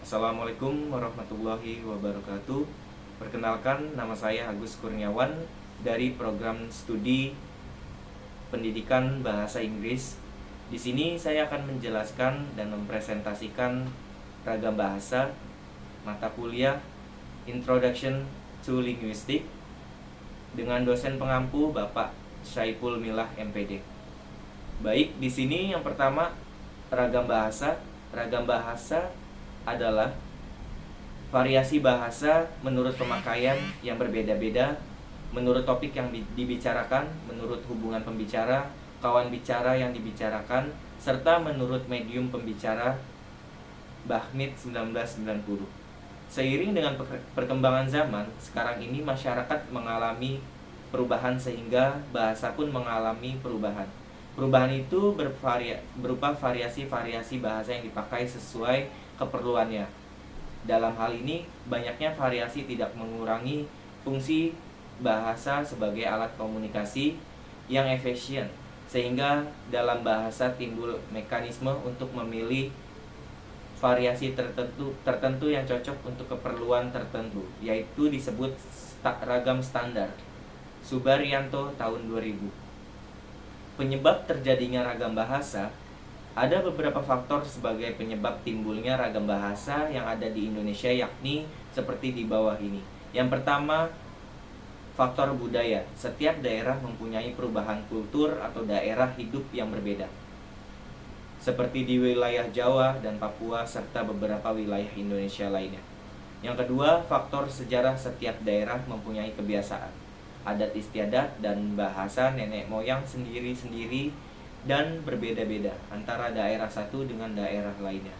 Assalamualaikum warahmatullahi wabarakatuh. Perkenalkan, nama saya Agus Kurniawan dari program studi pendidikan bahasa Inggris. Di sini saya akan menjelaskan dan mempresentasikan ragam bahasa mata kuliah Introduction to Linguistics dengan dosen pengampu Bapak Syaiful Milah MPD. Baik, di sini yang pertama ragam bahasa. Ragam bahasa adalah variasi bahasa menurut pemakaian yang berbeda-beda, menurut topik yang dibicarakan, menurut hubungan pembicara, kawan bicara yang dibicarakan, serta menurut medium pembicara. Bahmid 1990. Seiring dengan perkembangan zaman, sekarang ini masyarakat mengalami perubahan sehingga bahasa pun mengalami perubahan. Perubahan itu berupa variasi-variasi bahasa yang dipakai sesuai keperluannya. Dalam hal ini, banyaknya variasi tidak mengurangi fungsi bahasa sebagai alat komunikasi yang efisien, sehingga dalam bahasa timbul mekanisme untuk memilih variasi tertentu yang cocok untuk keperluan tertentu, yaitu disebut ragam standar. Subaryanto tahun 2000. Penyebab terjadinya ragam bahasa. Ada beberapa faktor sebagai penyebab timbulnya ragam bahasa yang ada di Indonesia, yakni seperti di bawah ini. Yang pertama, faktor budaya. Setiap daerah mempunyai perubahan kultur atau daerah hidup yang berbeda, seperti di wilayah Jawa dan Papua serta beberapa wilayah Indonesia lainnya. Yang kedua, faktor sejarah. Setiap daerah mempunyai kebiasaan, adat istiadat, dan bahasa nenek moyang sendiri-sendiri dan berbeda-beda antara daerah satu dengan daerah lainnya.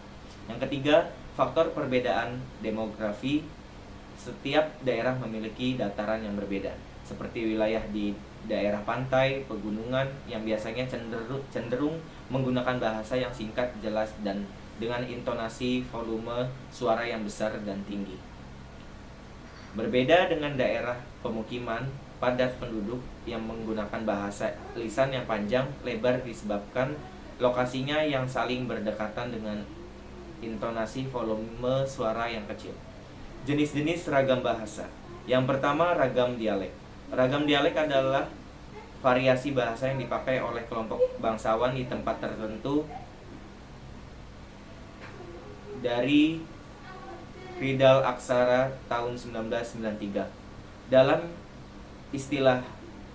Yang ketiga, faktor perbedaan demografi. Setiap daerah memiliki dataran yang berbeda, seperti wilayah di daerah pantai, pegunungan yang biasanya cenderung menggunakan bahasa yang singkat, jelas, dan dengan intonasi volume suara yang besar dan tinggi. Berbeda dengan daerah pemukiman padat penduduk yang menggunakan bahasa lisan yang panjang lebar disebabkan lokasinya yang saling berdekatan dengan intonasi volume suara yang kecil. Jenis-jenis ragam bahasa. Yang pertama, ragam dialek. Ragam dialek adalah variasi bahasa yang dipakai oleh kelompok bangsawan di tempat tertentu. Dari Ridal Aksara tahun 1993. Dalam istilah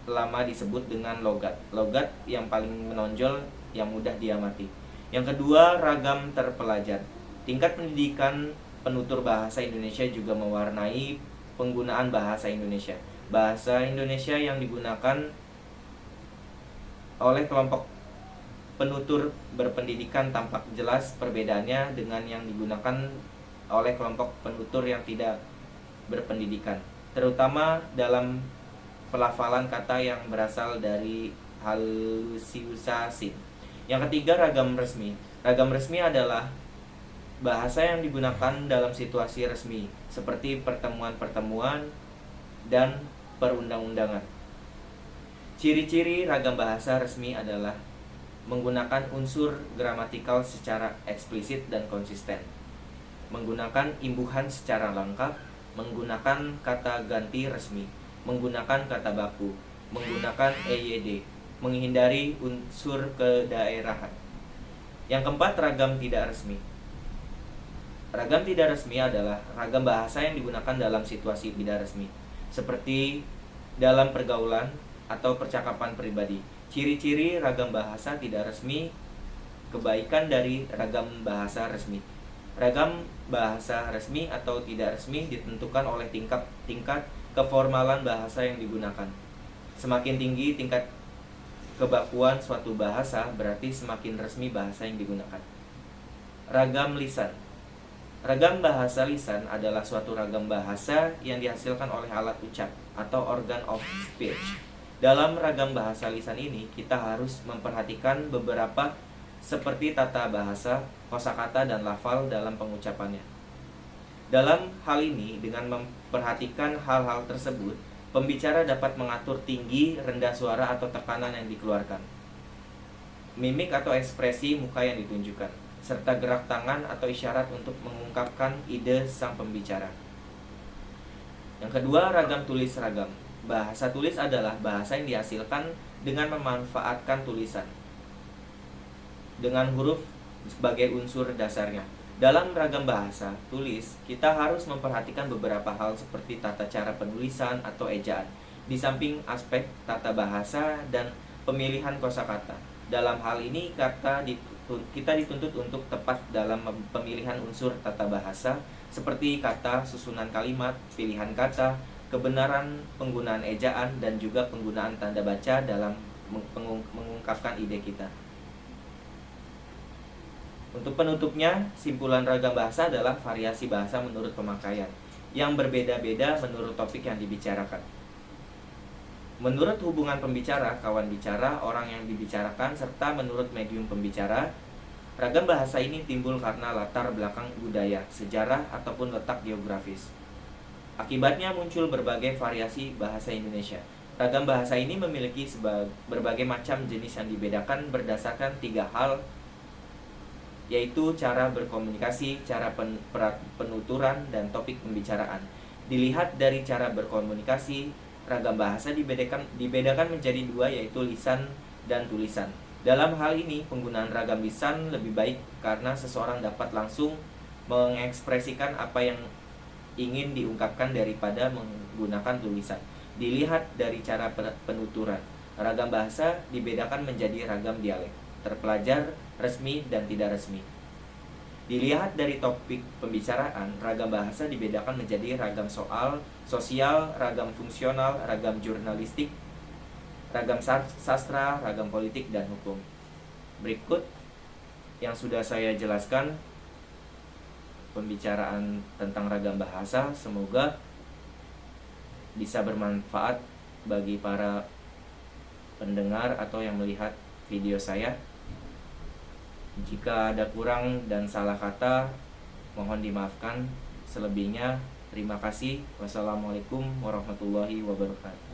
lama disebut dengan logat. Logat yang paling menonjol yang mudah diamati. Yang kedua, ragam terpelajar. Tingkat pendidikan penutur bahasa Indonesia juga mewarnai penggunaan bahasa Indonesia. Bahasa Indonesia yang digunakan oleh kelompok penutur berpendidikan tampak jelas perbedaannya dengan yang digunakan oleh kelompok penutur yang tidak berpendidikan, terutama dalam pelafalan kata yang berasal dari halusinasi. Yang ketiga, ragam resmi. Ragam resmi adalah bahasa yang digunakan dalam situasi resmi, seperti pertemuan-pertemuan dan perundang-undangan. Ciri-ciri ragam bahasa resmi adalah menggunakan unsur gramatikal secara eksplisit dan konsisten, menggunakan imbuhan secara lengkap, menggunakan kata ganti resmi, menggunakan kata baku, menggunakan EYD, menghindari unsur kedaerahan. Yang keempat, ragam tidak resmi. Ragam tidak resmi adalah ragam bahasa yang digunakan dalam situasi tidak resmi, seperti dalam pergaulan atau percakapan pribadi. Ciri-ciri ragam bahasa tidak resmi. Kebaikan dari ragam bahasa resmi. Ragam bahasa resmi atau tidak resmi ditentukan oleh tingkat keformalan bahasa yang digunakan. Semakin tinggi tingkat kebakuan suatu bahasa, berarti semakin resmi bahasa yang digunakan. Ragam lisan. Ragam bahasa lisan adalah suatu ragam bahasa yang dihasilkan oleh alat ucap atau organ of speech. Dalam ragam bahasa lisan ini, kita harus memperhatikan beberapa seperti tata bahasa, kosakata, dan lafal dalam pengucapannya. Dalam hal ini, dengan memperhatikan hal-hal tersebut, pembicara dapat mengatur tinggi, rendah suara atau tekanan yang dikeluarkan, mimik atau ekspresi muka yang ditunjukkan, serta gerak tangan atau isyarat untuk mengungkapkan ide sang pembicara. Yang kedua, ragam tulis ragam. Bahasa tulis adalah bahasa yang dihasilkan dengan memanfaatkan tulisan dengan huruf sebagai unsur dasarnya. Dalam ragam bahasa tulis, kita harus memperhatikan beberapa hal seperti tata cara penulisan atau ejaan, di samping aspek tata bahasa dan pemilihan kosakata. Dalam hal ini, kita dituntut untuk tepat dalam pemilihan unsur tata bahasa, seperti kata, susunan kalimat, pilihan kata, kebenaran penggunaan ejaan, dan juga penggunaan tanda baca dalam mengungkapkan ide kita. Untuk penutupnya, simpulan ragam bahasa adalah variasi bahasa menurut pemakaian, yang berbeda-beda menurut topik yang dibicarakan. Menurut hubungan pembicara, kawan bicara, orang yang dibicarakan, serta menurut medium pembicara, ragam bahasa ini timbul karena latar belakang budaya, sejarah, ataupun letak geografis. Akibatnya muncul berbagai variasi bahasa Indonesia. Ragam bahasa ini memiliki berbagai macam jenis yang dibedakan berdasarkan 3 hal, yaitu cara berkomunikasi, cara penuturan, dan topik pembicaraan. Dilihat dari cara berkomunikasi, ragam bahasa dibedakan menjadi 2, yaitu lisan dan tulisan. Dalam hal ini, penggunaan ragam lisan lebih baik karena seseorang dapat langsung mengekspresikan apa yang ingin diungkapkan daripada menggunakan tulisan. Dilihat dari cara penuturan, ragam bahasa dibedakan menjadi ragam dialek, terpelajar, resmi, dan tidak resmi. Dilihat dari topik pembicaraan, ragam bahasa dibedakan menjadi ragam soal, sosial, ragam fungsional, ragam jurnalistik, ragam sastra, ragam politik, dan hukum. Berikut yang sudah saya jelaskan pembicaraan tentang ragam bahasa. Semoga bisa bermanfaat bagi para pendengar atau yang melihat video saya. Jika ada kurang dan salah kata, mohon dimaafkan. Selebihnya, terima kasih. Wassalamualaikum warahmatullahi wabarakatuh.